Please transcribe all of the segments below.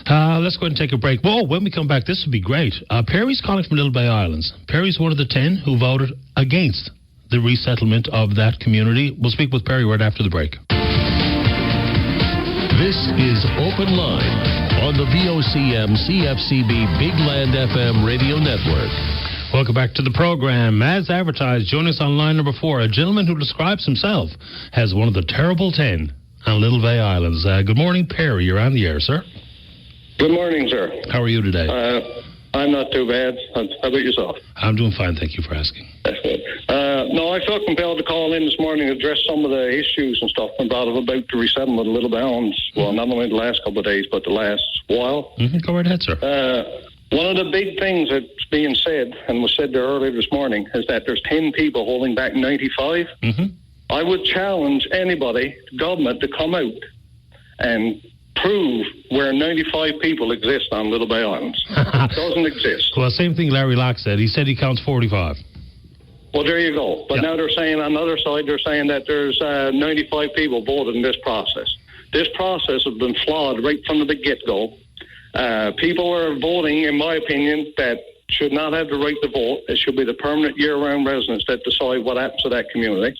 Let's go ahead and take a break. Whoa, when we come back, this would be great. Perry's calling from Little Bay Islands. Perry's one of the 10 who voted against the resettlement of that community. We'll speak with Perry right after the break. This is Open Line on the VOCM CFCB Big Land FM radio network. Welcome back to the program. As advertised, joining us on line number 4, a gentleman who describes himself as one of the terrible 10 on Little Bay Islands. Good morning, Perry. You're on the air, sir. Good morning, sir. How are you today? I'm not too bad. How about yourself? I'm doing fine. Thank you for asking. That's good. No, I felt compelled to call in this morning to address some of the issues and stuff brought up about the resettlement of Little Bay Islands. Well, not only the last couple of days, but the last while. Go right ahead, sir. One of the big things that's being said, and was said there earlier this morning, is that there's 10 people holding back 95. I would challenge anybody, government, to come out and prove where 95 people exist on Little Bay Islands. It doesn't exist. Well, same thing Larry Locke said. He said he counts 45. Well, there you go. But now they're saying on the other side, they're saying that there's 95 people voted in this process. This process has been flawed right from the get-go. People are voting, in my opinion, that should not have the right to vote. It should be the permanent year-round residents that decide what happens to that community.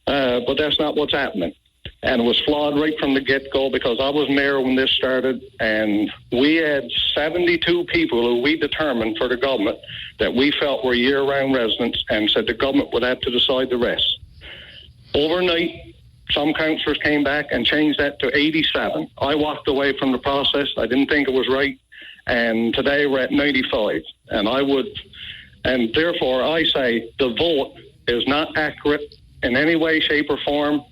But that's not what's happening. And it was flawed right from the get-go because I was mayor when this started, and we had 72 people who we determined for the government that we felt were year-round residents and said the government would have to decide the rest. Overnight, some councillors came back and changed that to 87. I walked away from the process. I didn't think it was right. And today we're at 95. And therefore I say the vote is not accurate in any way, shape, or form,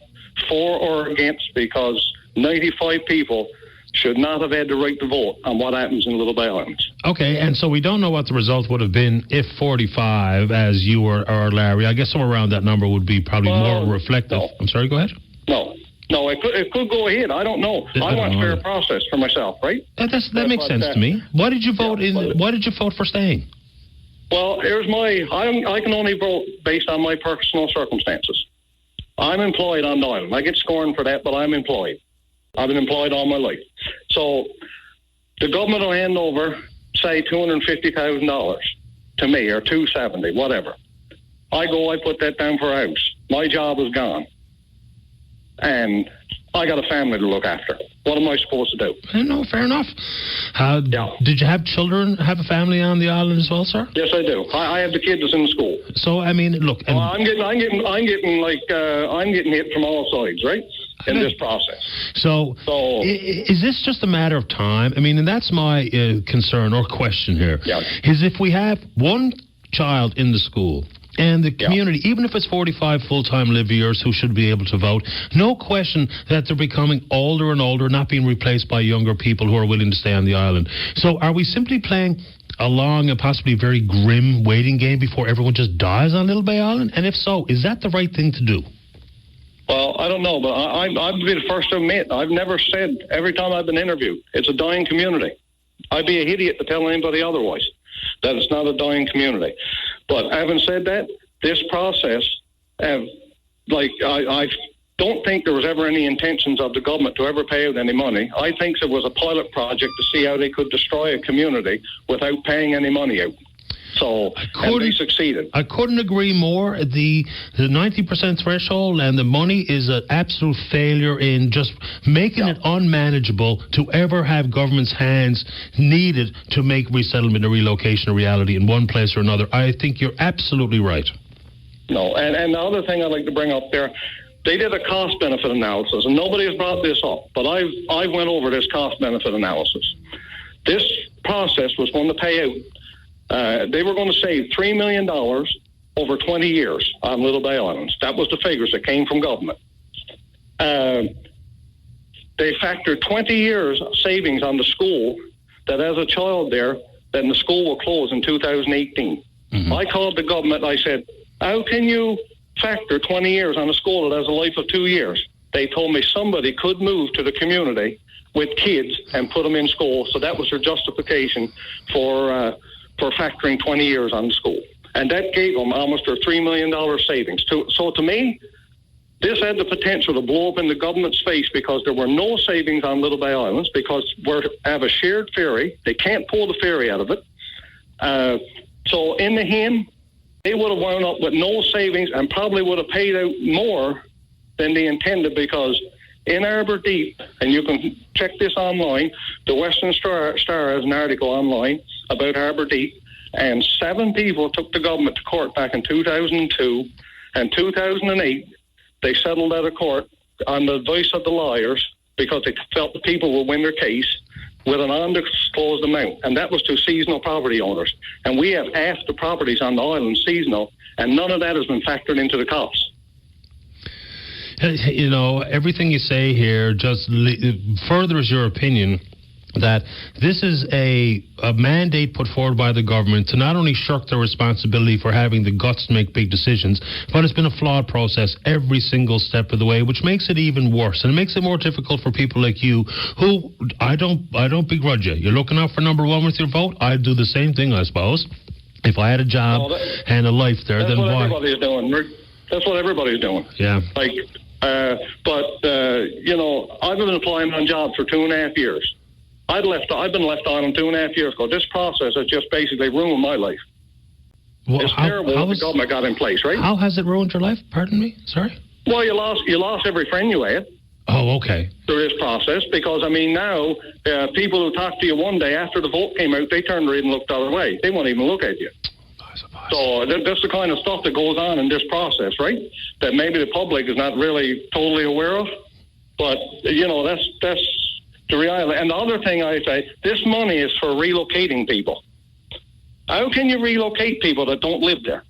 for or against, because 95 people should not have had the right to vote on what happens in Little Bay Islands. Okay, and so we don't know what the result would have been if 45, as you or Larry, I guess somewhere around that number would be probably more reflective. No. I'm sorry, go ahead. No, it could go ahead. I don't know. I want fair process for myself, right? That makes sense to me. Why did you vote Why did you vote for staying? Well, I can only vote based on my personal circumstances. I'm employed on the island. I get scorned for that, but I'm employed. I've been employed all my life. So the government will hand over, say, $250,000 to me, or $270,000, whatever. I put that down for a house. My job is gone. And I got a family to look after. What am I supposed to do? No, fair enough. Did you have children, have a family on the island as well, sir? Yes, I do. I have the kids that's in school. So, I mean, look. Well, I'm getting hit from all sides, right? In this process. So is this just a matter of time? I mean, and that's my concern or question here. Yeah. Is if we have one child in the school and the community, even if it's 45 full-time live-years who should be able to vote, no question that they're becoming older and older, not being replaced by younger people who are willing to stay on the island. So are we simply playing a long and possibly very grim waiting game before everyone just dies on Little Bay Island? And if so, is that the right thing to do? Well, I don't know, but I'd be the first to admit, I've never said, every time I've been interviewed, it's a dying community. I'd be an idiot to tell anybody otherwise, that it's not a dying community. But having said that, this process, I don't think there was ever any intentions of the government to ever pay out any money. I think it was a pilot project to see how they could destroy a community without paying any money out. So, and they succeeded. I couldn't agree more. The 90% threshold and the money is an absolute failure in just making it unmanageable to ever have government's hands needed to make resettlement and relocation a reality in one place or another. I think you're absolutely right. No, and the other thing I'd like to bring up there, they did a cost-benefit analysis, and nobody has brought this up, but I went over this cost-benefit analysis. This process was going to pay out. They were going to save $3 million over 20 years on Little Bay Islands. That was the figures that came from government. They factored 20 years savings on the school, that as a child there, then the school will close in 2018. Mm-hmm. I called the government. I said, how can you factor 20 years on a school that has a life of 2 years? They told me somebody could move to the community with kids and put them in school. So that was their justification for factoring 20 years on the school. And that gave them almost a $3 million savings. So to me, This had the potential to blow up in the government's face because there were no savings on Little Bay Islands because we have a shared ferry. They can't pull the ferry out of it. So in the end, they would have wound up with no savings and probably would have paid out more than they intended because in Arbor Deep, and you can check this online, the Western Star has an article online about Arbor Deep, and 7 people took the government to court back in 2002 and 2008. They settled out of court on the advice of the lawyers because they felt the people would win their case with an undisclosed amount, and that was to seasonal property owners. And we have half the properties on the island seasonal, and none of that has been factored into the costs. You know, everything you say here just furthers your opinion that this is a mandate put forward by the government to not only shirk their responsibility for having the guts to make big decisions, but it's been a flawed process every single step of the way, which makes it even worse. And it makes it more difficult for people like you who, I don't begrudge you. You're looking out for number one with your vote. I'd do the same thing, I suppose. If I had a job and a life there, then why? That's what everybody's doing. That's what everybody's doing. Yeah. You know, I've been applying on jobs for 2.5 years. I've been left on them 2.5 years ago. This process has just basically ruined my life. Well, it's terrible what the government got in place, right? How has it ruined your life? Pardon me? Sorry? Well, you lost every friend you had. Oh, okay. Through this process, because, I mean, now people who talked to you one day after the vote came out, they turned around and looked the other way. They won't even look at you. So that's the kind of stuff that goes on in this process, right? That maybe the public is not really totally aware of. But, you know, that's the reality. And the other thing I say, this money is for relocating people. How can you relocate people that don't live there?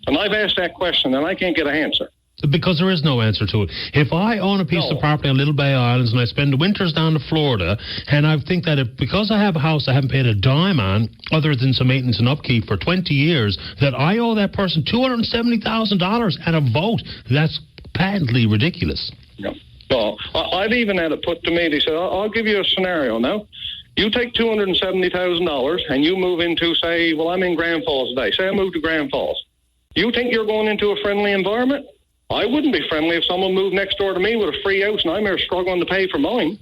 And I've asked that question, and I can't get an answer. Because there is no answer to it. If I own a piece of property on Little Bay Islands and I spend the winters down to Florida, and I think that because I have a house I haven't paid a dime on, other than some maintenance and upkeep for 20 years, that I owe that person $270,000 and a vote, that's patently ridiculous. Yeah. Well, I've even had it put to me, they said, I'll give you a scenario now. You take $270,000 and you move into, say, well, I'm in Grand Falls today. Say I move to Grand Falls. You think you're going into a friendly environment? I wouldn't be friendly if someone moved next door to me with a free house and I'm here struggling to pay for mine.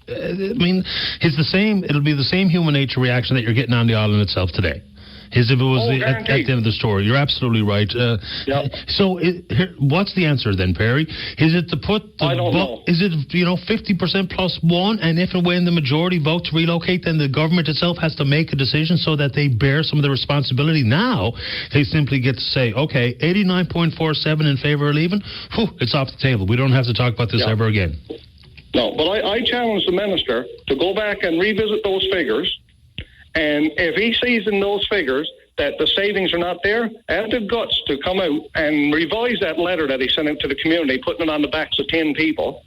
I mean, it'll be the same human nature reaction that you're getting on the island itself today. As if it was at the end of the story. You're absolutely right. Yep. So, what's the answer then, Perry? Is it to put I don't know. Is it 50% plus one, and if and when the majority vote to relocate, then the government itself has to make a decision so that they bear some of the responsibility? Now they simply get to say, okay, 89.47 in favor of leaving. Whew, it's off the table. We don't have to talk about this ever again. No, but I challenge the minister to go back and revisit those figures. And if he sees in those figures that the savings are not there, have the guts to come out and revise that letter that he sent out to the community, putting it on the backs of 10 people,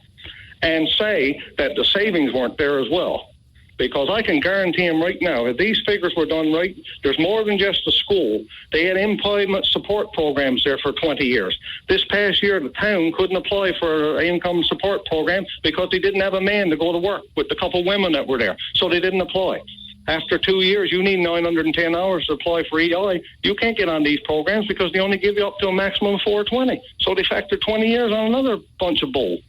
and say that the savings weren't there as well. Because I can guarantee him right now, if these figures were done right, there's more than just a school. They had employment support programs there for 20 years. This past year, the town couldn't apply for an income support program because they didn't have a man to go to work with the couple women that were there. So they didn't apply. After 2 years, you need 910 hours to apply for EI. You can't get on these programs because they only give you up to a maximum of 420. So they factor 20 years on another bunch of bull.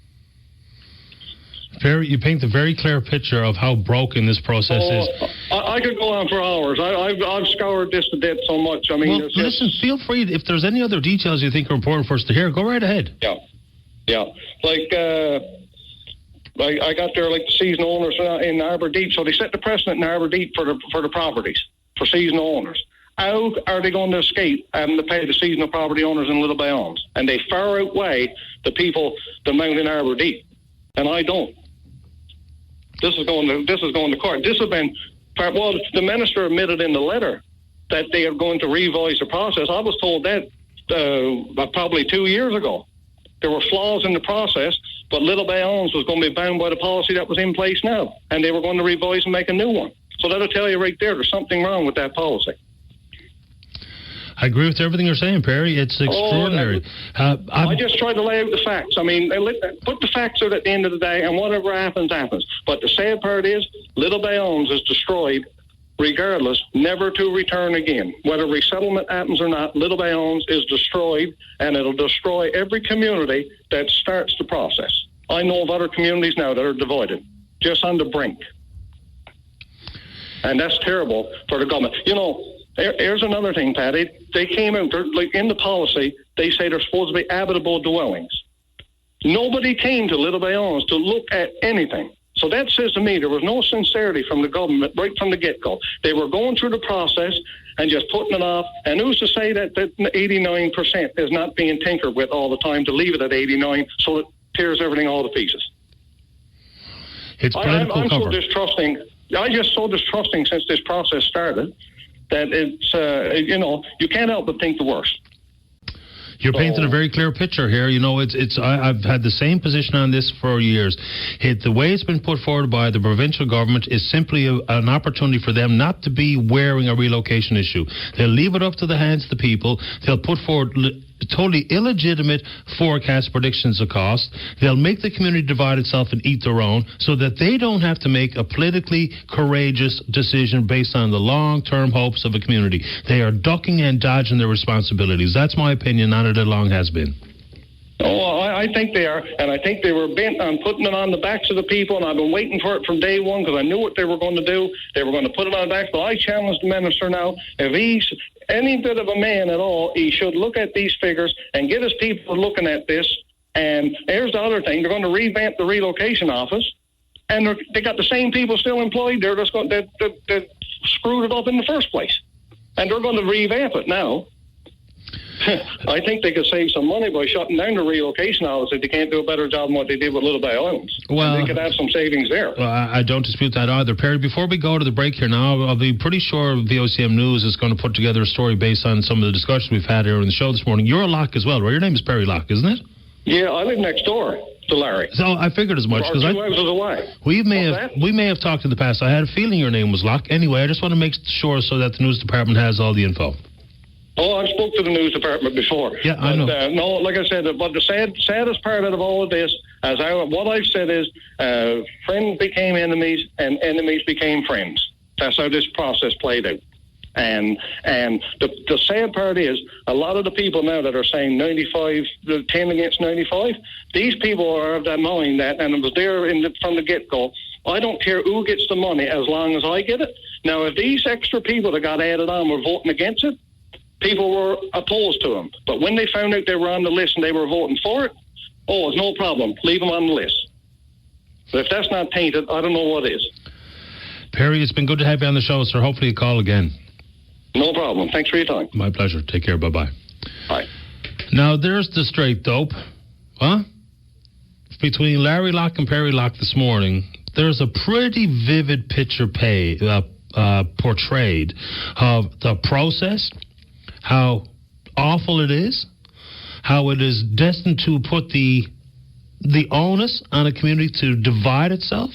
You paint a very clear picture of how broken this process is. I could go on for hours. I've scoured this to death so much. I mean, listen, feel free. If there's any other details you think are important for us to hear, go right ahead. Yeah. Like, I got there like the seasonal owners in Arbor Deep, so they set the precedent in Arbor Deep for the properties, for seasonal owners. How are they going to escape having to pay the seasonal property owners in Little Bay Islands? And they far outweigh the amount in Arbor Deep, and I don't. This is going to court. This has been the minister admitted in the letter that they are going to revise the process. I was told that probably 2 years ago. There were flaws in the process, but Little Bay Islands was going to be bound by the policy that was in place now, and they were going to revise and make a new one. So that'll tell you right there's something wrong with that policy. I agree with everything you're saying, Perry. It's extraordinary. I just tried to lay out the facts. I mean, put the facts out at the end of the day, and whatever happens, happens. But the sad part is, Little Bay Islands is destroyed regardless, never to return again. Whether resettlement happens or not, Little Bay Islands is destroyed, and it'll destroy every community that starts the process. I know of other communities now that are divided, just on the brink. And that's terrible for the government. You know, here's another thing, Patty. They came out, like in the policy, they say they're supposed to be habitable dwellings. Nobody came to Little Bay Islands to look at anything. So that says to me there was no sincerity from the government right from the get-go. They were going through the process and just putting it off. And who's to say that 89% is not being tinkered with all the time to leave it at 89 so it tears everything all to pieces? It's political I'm cover. so distrusting. I just so distrusting since this process started that it's, you know, you can't help but think the worst. You're painting a very clear picture here. You know, I've had the same position on this for years. The way it's been put forward by the provincial government is simply an opportunity for them not to be wearing a relocation issue. They'll leave it up to the hands of the people. They'll put forward totally illegitimate forecast predictions of cost. They'll make the community divide itself and eat their own so that they don't have to make a politically courageous decision based on the long-term hopes of a community. They are ducking and dodging their responsibilities. That's my opinion on it. It long has been. Oh, I think they are, and I think they were bent on putting it on the backs of the people, and I've been waiting for it from day one because I knew what they were going to do. They were going to put it on the backs, but I challenge the minister now, if he's any bit of a man at all, he should look at these figures and get his people looking at this. And here's the other thing. They're going to revamp the relocation office, and they got the same people still employed. They're just going to screwed it up in the first place, and they're going to revamp it now. I think they could save some money by shutting down the relocation office if they can't do a better job than what they did with Little Bay Islands. Well, they could have some savings there. Well, I don't dispute that either. Perry, before we go to the break here now, I'll be pretty sure VOCM News is going to put together a story based on some of the discussions we've had here on the show this morning. You're a Lock as well, right? Your name is Perry Lock, isn't it? Yeah, I live next door to Larry. So I figured as much. Or 2 houses away. We may have talked in the past. I had a feeling your name was Lock. Anyway, I just want to make sure so that the news department has all the info. Oh, I spoke to the news department before. Yeah, I know. No, like I said, but the saddest part out of all of this, what I've said is, friends became enemies and enemies became friends. That's how this process played out. And the sad part is, a lot of the people now that are saying 10 against 95, these people are of that mind that, and it was there from the get-go, I don't care who gets the money as long as I get it. Now, if these extra people that got added on were voting against it, people were opposed to them. But when they found out they were on the list and they were voting for it, it's no problem. Leave them on the list. But if that's not tainted, I don't know what is. Perry, it's been good to have you on the show, sir. Hopefully you call again. No problem. Thanks for your time. My pleasure. Take care. Bye-bye. Bye. Now, there's the straight dope. Huh? Between Larry Lock and Perry Lock this morning, there's a pretty vivid picture portrayed of the process, how awful it is, how it is destined to put the onus on a community to divide itself.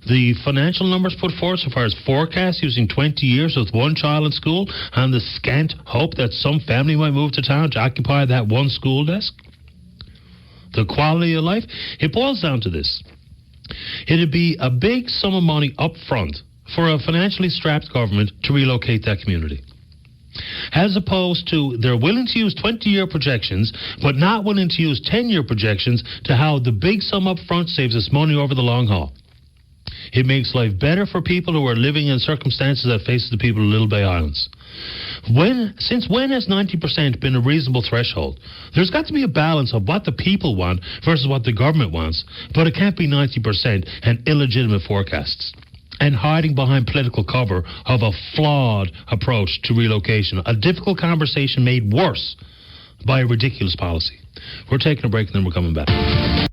The financial numbers put forth so far as forecasts using 20 years with one child in school and the scant hope that some family might move to town to occupy that one school desk. The quality of life, it boils down to this. It'd be a big sum of money up front for a financially strapped government to relocate that community. As opposed to they're willing to use 20-year projections, but not willing to use 10-year projections to how the big sum up front saves us money over the long haul. It makes life better for people who are living in circumstances that faces the people of Little Bay Islands. Since when has 90% been a reasonable threshold? There's got to be a balance of what the people want versus what the government wants, but it can't be 90% and illegitimate forecasts and hiding behind political cover of a flawed approach to relocation, a difficult conversation made worse by a ridiculous policy. We're taking a break and then we're coming back.